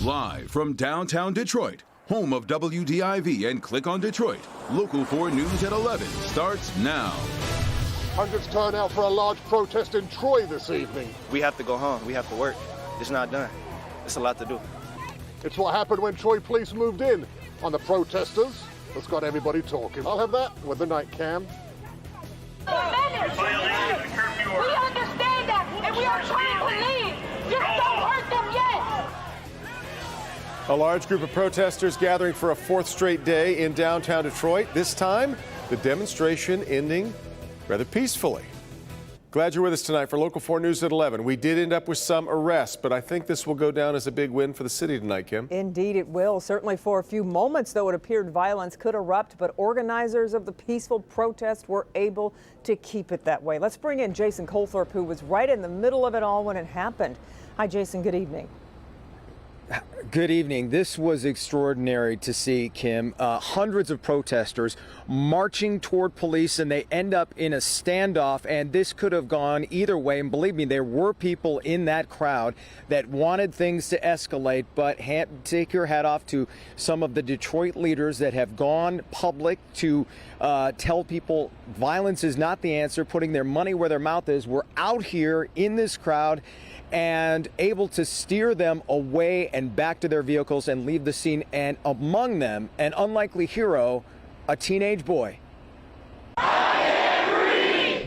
Live from downtown Detroit, home of WDIV and Click on Detroit, Local 4 News at 11 starts now. Hundreds turn out for a large protest in Troy this evening. We have to go home. We have to work. It's not done. It's a lot to do. It's what happened when Troy police moved in on the protesters. That's got everybody talking. I'll have that with the night cam. We understand that, and we are trying to leave. Just don't hurt them yet. A large group of protesters gathering for a fourth straight day in downtown Detroit. This time, the demonstration ending rather peacefully. Glad you're with us tonight for Local 4 News at 11. We did end up with some arrests, but I think this will go down as a big win for the city tonight, Kim. Indeed it will. Certainly for a few moments, though, it appeared violence could erupt, but organizers of the peaceful protest were able to keep it that way. Let's bring in Jason Colthorpe, who was right in the middle of it all when it happened. Hi, Jason. Good evening. Good evening. This was extraordinary to see, Kim. Hundreds of protesters marching toward police, and they end up in a standoff, and this could have gone either way. And believe me, there were people in that crowd that wanted things to escalate, but take your hat off to some of the Detroit leaders that have gone public to tell people violence is not the answer, putting their money where their mouth is. We're out here in this crowd and able to steer them away and back to their vehicles and leave the scene. And among them, an unlikely hero, a teenage boy.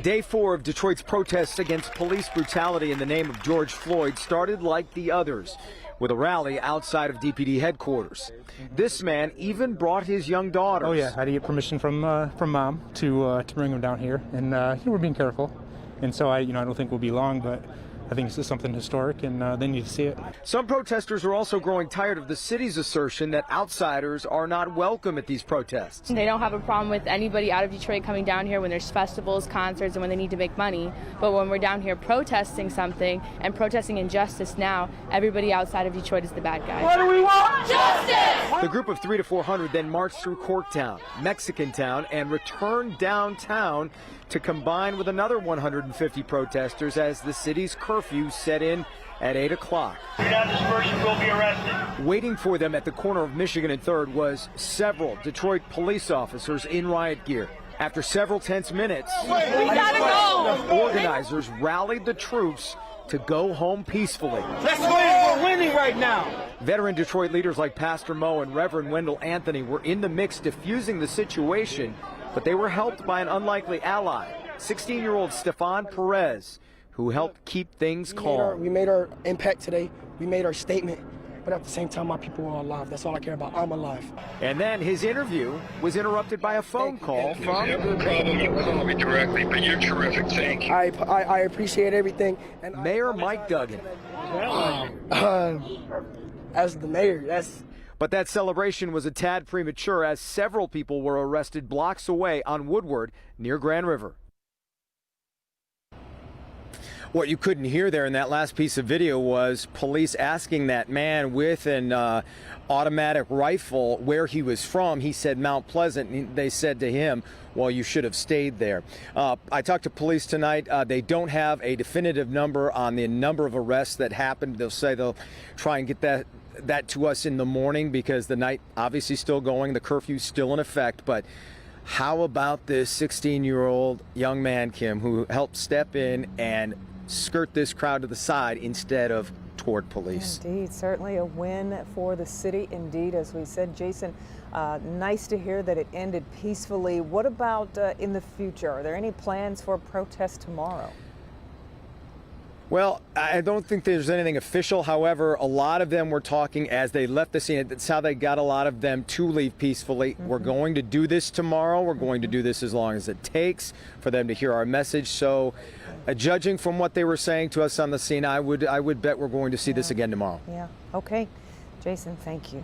Day 4 of Detroit's protests against police brutality in the name of George Floyd started like the others, with a rally outside of DPD headquarters. This man even brought his young daughters. Oh yeah, I had to get permission from mom to bring them down here, and we're being careful. And so I don't think we'll be long, but I think this is something historic, and they need to see it. Some protesters are also growing tired of the city's assertion that outsiders are not welcome at these protests. They don't have a problem with anybody out of Detroit coming down here when there's festivals, concerts, and when they need to make money. But when we're down here protesting something and protesting injustice now, everybody outside of Detroit is the bad guy. What do we want? Justice! The group of 300 to 400 then marched through Corktown, Mexican Town, and returned downtown to combine with another 150 protesters as the city's curfew set in at 8 o'clock. This person will be arrested. Waiting for them at the corner of Michigan and 3rd was several Detroit police officers in riot gear. After several tense minutes, we gotta go! Organizers rallied the troops to go home peacefully. Let's win. We're winning right now. Veteran Detroit leaders like Pastor Mo and Reverend Wendell Anthony were in the mix diffusing the situation, but they were helped by an unlikely ally, 16-year-old Stefan Perez, who helped keep things calm. We made our impact today. We made our statement. But at the same time, my people are alive. That's all I care about. I'm alive. And then his interview was interrupted by a phone call from... Never a problem you call me directly, but you're terrific. Thank you. I appreciate everything. And Mayor Mike Duggan. As the mayor, that's... But that celebration was a tad premature as several people were arrested blocks away on Woodward near Grand River. What you couldn't hear there in that last piece of video was police asking that man with an automatic rifle where he was from. He said Mount Pleasant, and they said to him, well, you should have stayed there. I talked to police tonight. They don't have a definitive number on the number of arrests that happened. They'll say they'll try and get that to us in the morning because the night obviously still going, the curfew's still in effect. But how about this 16-year-old young man, Kim, who helped step in and skirt this crowd to the side instead of toward police? Indeed, certainly a win for the city. Indeed, as we said, Jason, nice to hear that it ended peacefully. What about in the future? Are there any plans for a protest tomorrow? Well, I don't think there's anything official. However, a lot of them were talking as they left the scene. That's how they got a lot of them to leave peacefully. We're going to do this tomorrow. We're going to do this as long as it takes for them to hear our message. So, judging from what they were saying to us on the scene, I would bet we're going to see this again tomorrow. Yeah. Okay. Jason, thank you.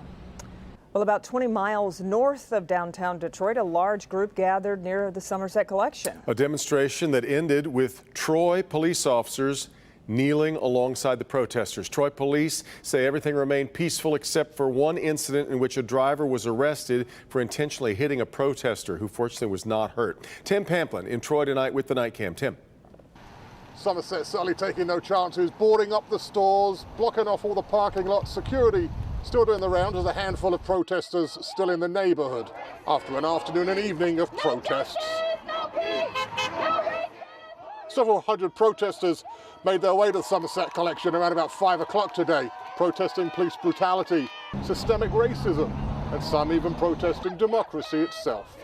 Well, about 20 miles north of downtown Detroit, a large group gathered near the Somerset Collection. A demonstration that ended with Troy police officers kneeling alongside the protesters. Troy police say everything remained peaceful except for one incident in which a driver was arrested for intentionally hitting a protester who fortunately was not hurt. Tim Pamplin in Troy tonight with the night cam. Tim. Somerset certainly taking no chances, boarding up the stores, blocking off all the parking lots. Security Still doing the rounds is a handful of protesters still in the neighborhood after an afternoon and evening of protests. Several hundred protesters made their way to the Somerset Collection around about 5 o'clock today, protesting police brutality, systemic racism, and some even protesting democracy itself.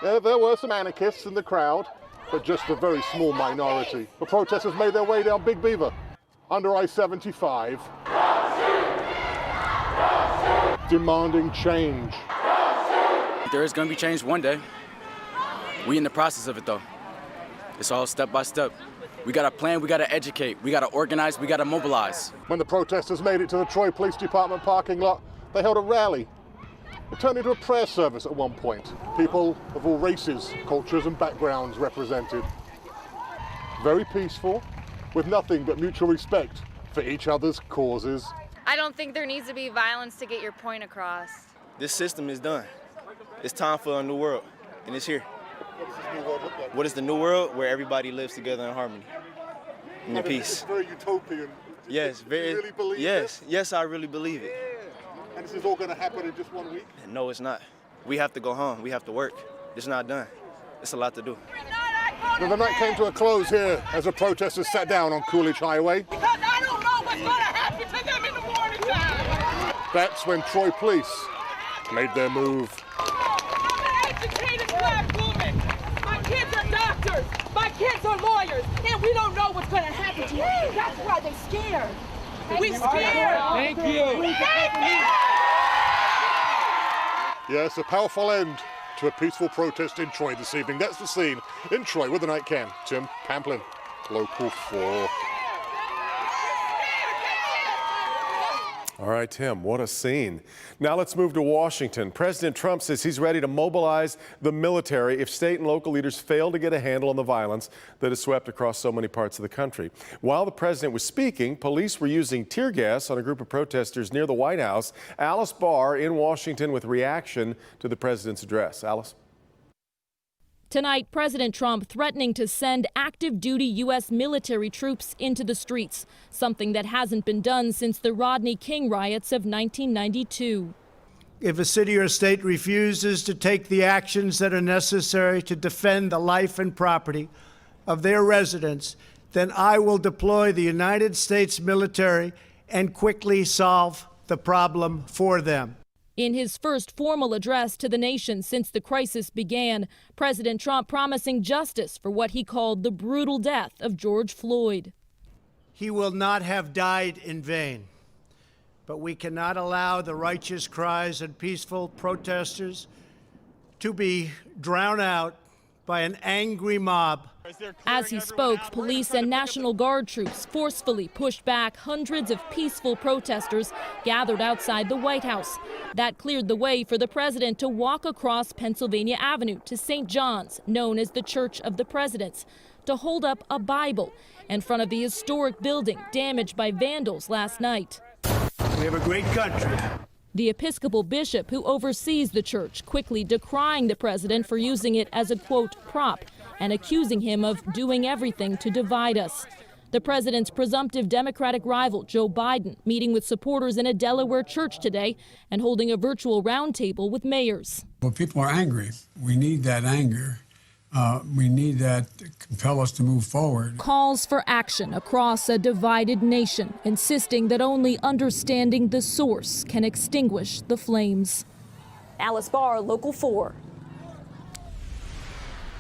There were some anarchists in the crowd, but just a very small minority. The protesters made their way down Big Beaver, under I-75, demanding change. There is going to be change one day. We in the process of it, though. It's all step by step. We got to plan, we got to educate, we got to organize, we got to mobilize. When the protesters made it to the Troy Police Department parking lot, they held a rally. It turned into a prayer service at one point. People of all races, cultures and backgrounds represented. Very peaceful, with nothing but mutual respect for each other's causes. I don't think there needs to be violence to get your point across. This system is done. It's time for a new world, and it's here. What is the new world? Where everybody lives together in harmony and in peace. It's very utopian. Yes, very. You really believe yes, this? yes, I really believe it. And this is all going to happen in just 1 week? No, it's not. We have to go home. We have to work. It's not done. It's a lot to do. Now, the night came to a close here as the protesters sat down on Coolidge Highway. Because I don't know what's going to happen to them in the morning time. That's when Troy Police made their move. I'm an educated black woman. My kids are doctors. My kids are lawyers. And we don't know what's going to happen to them. That's why they're scared. We scared. Thank you. Yes, a powerful end to a peaceful protest in Troy this evening. That's the scene in Troy with the night cam. Tim Pamplin, Local 4. All right, Tim, what a scene. Now let's move to Washington. President Trump says he's ready to mobilize the military if state and local leaders fail to get a handle on the violence that has swept across so many parts of the country. While the president was speaking, police were using tear gas on a group of protesters near the White House. Alice Barr in Washington with reaction to the president's address. Alice? Tonight, President Trump threatening to send active-duty U.S. military troops into the streets, something that hasn't been done since the Rodney King riots of 1992. If a city or state refuses to take the actions that are necessary to defend the life and property of their residents, then I will deploy the United States military and quickly solve the problem for them. In his first formal address to the nation since the crisis began, President Trump promising justice for what he called the brutal death of George Floyd. He will not have died in vain, but we cannot allow the righteous cries of peaceful protesters to be drowned out by an angry mob. As he spoke, police and National Guard troops forcefully pushed back hundreds of peaceful protesters gathered outside the White House. That cleared the way for the president to walk across Pennsylvania Avenue to St. John's, known as the Church of the Presidents, to hold up a Bible in front of the historic building damaged by vandals last night. We have a great country. The Episcopal bishop who oversees the church quickly decrying the president for using it as a, quote, prop and accusing him of doing everything to divide us. The president's presumptive Democratic rival, Joe Biden, meeting with supporters in a Delaware church today and holding a virtual roundtable with mayors. Well, people are angry. We need that anger. We need that to compel us to move forward. Calls for action across a divided nation, insisting that only understanding the source can extinguish the flames. Alice Barr, Local 4.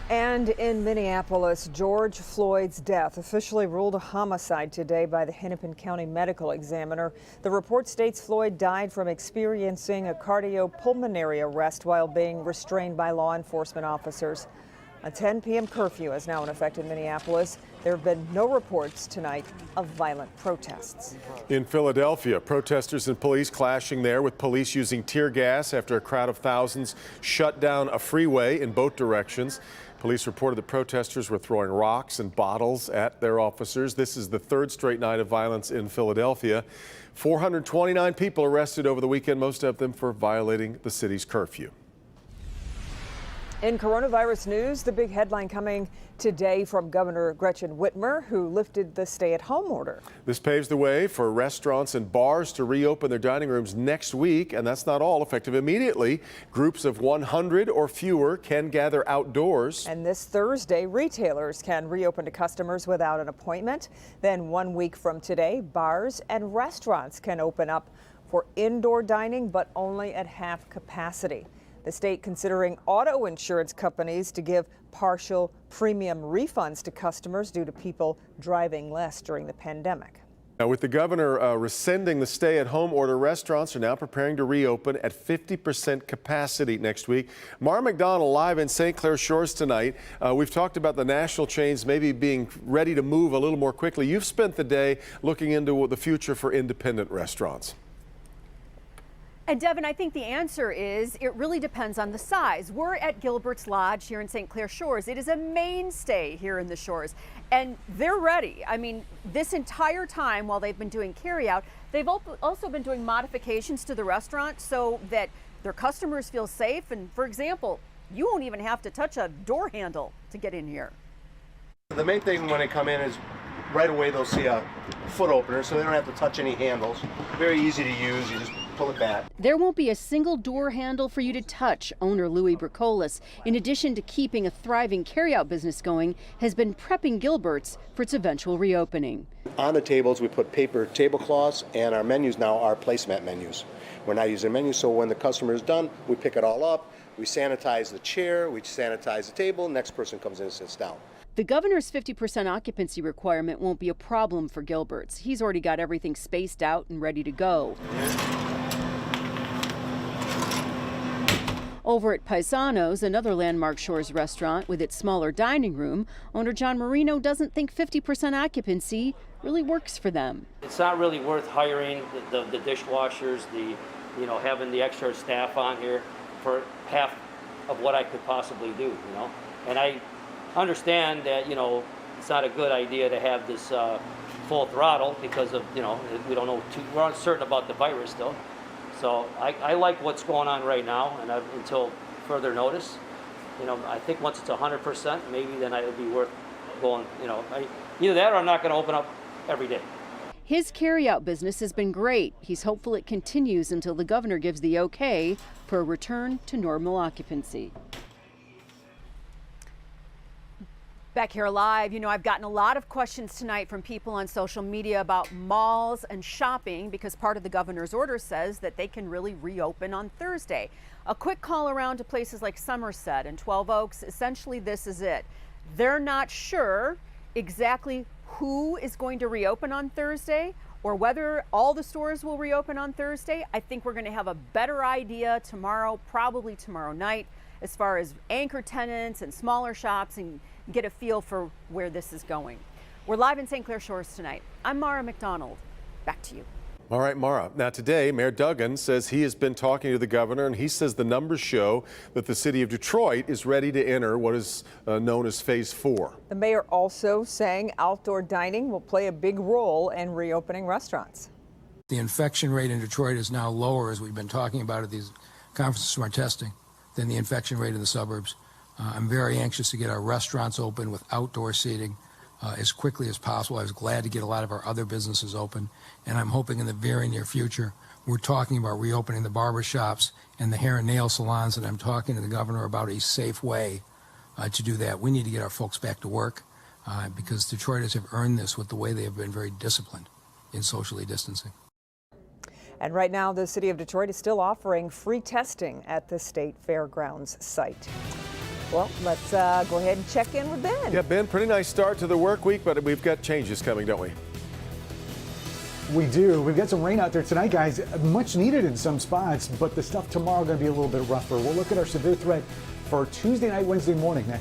And in Minneapolis, George Floyd's death officially ruled a homicide today by the Hennepin County Medical Examiner. The report states Floyd died from experiencing a cardiopulmonary arrest while being restrained by law enforcement officers. A 10 p.m. curfew is now in effect in Minneapolis. There have been no reports tonight of violent protests. In Philadelphia, protesters and police clashing there with police using tear gas after a crowd of thousands shut down a freeway in both directions. Police reported that protesters were throwing rocks and bottles at their officers. This is the third straight night of violence in Philadelphia. 429 people arrested over the weekend, most of them for violating the city's curfew. In coronavirus news, the big headline coming today from Governor Gretchen Whitmer, who lifted the stay-at-home order. This paves the way for restaurants and bars to reopen their dining rooms next week, and that's not all. Effective immediately, groups of 100 or fewer can gather outdoors. And this Thursday, retailers can reopen to customers without an appointment. Then 1 week from today, bars and restaurants can open up for indoor dining, but only at half capacity. The state considering auto insurance companies to give partial premium refunds to customers due to people driving less during the pandemic. Now, with the governor rescinding the stay-at-home order, restaurants are now preparing to reopen at 50% capacity next week. Mara McDonald live in St. Clair Shores tonight. We've talked about the national chains maybe being ready to move a little more quickly. You've spent the day looking into the future for independent restaurants. And Devin, I think the answer is it really depends on the size. We're at Gilbert's Lodge here in St. Clair Shores. It is a mainstay here in the Shores, and they're ready. I mean, this entire time while they've been doing carryout, they've also been doing modifications to the restaurant so that their customers feel safe. And for example, you won't even have to touch a door handle to get in here. The main thing when they come in is right away they'll see a foot opener, so they don't have to touch any handles. Very easy to use. You just pull it back. There won't be a single door handle for you to touch. Owner Louis Bricolis, in addition to keeping a thriving carryout business going, has been prepping Gilbert's for its eventual reopening. On the tables, we put paper tablecloths, and our menus now are placemat menus. We're not using menus, so when the customer is done, we pick it all up, we sanitize the chair, we sanitize the table, next person comes in and sits down. The governor's 50% occupancy requirement won't be a problem for Gilbert's. He's already got everything spaced out and ready to go. Over at Paisanos, another Landmark Shores restaurant with its smaller dining room, owner John Marino doesn't think 50% occupancy really works for them. It's not really worth hiring the dishwashers, having the extra staff on here for half of what I could possibly do, And I understand that, it's not a good idea to have this full throttle because of, we don't know, we're uncertain about the virus still. So I like what's going on right now, and until further notice, I think once it's 100%, maybe then it would be worth going, either that or I'm not going to open up every day. His carryout business has been great. He's hopeful it continues until the governor gives the okay for a return to normal occupancy. Back here live, I've gotten a lot of questions tonight from people on social media about malls and shopping because part of the governor's order says that they can really reopen on Thursday. A quick call around to places like Somerset and 12 Oaks, essentially this is it. They're not sure exactly who is going to reopen on Thursday or whether all the stores will reopen on Thursday. I think we're going to have a better idea tomorrow, probably tomorrow night, as far as anchor tenants and smaller shops and get a feel for where this is going. We're live in St. Clair Shores tonight. I'm Mara McDonald. Back to you. All right, Mara. Now today, Mayor Duggan says he has been talking to the governor, and he says the numbers show that the city of Detroit is ready to enter what is known as Phase 4. The mayor also saying outdoor dining will play a big role in reopening restaurants. The infection rate in Detroit is now lower, as we've been talking about at these conferences from our testing, than the infection rate in the suburbs. I'm very anxious to get our restaurants open with outdoor seating as quickly as possible. I was glad to get a lot of our other businesses open, and I'm hoping in the very near future, we're talking about reopening the barber shops and the hair and nail salons, and I'm talking to the governor about a safe way to do that. We need to get our folks back to work because Detroiters have earned this with the way they have been very disciplined in socially distancing. And right now, the city of Detroit is still offering free testing at the state fairgrounds site. Well, let's go ahead and check in with Ben. Yeah, Ben, pretty nice start to the work week, but we've got changes coming, don't we? We do. We've got some rain out there tonight, guys. Much needed in some spots, but the stuff tomorrow going to be a little bit rougher. We'll look at our severe threat for Tuesday night, Wednesday morning next.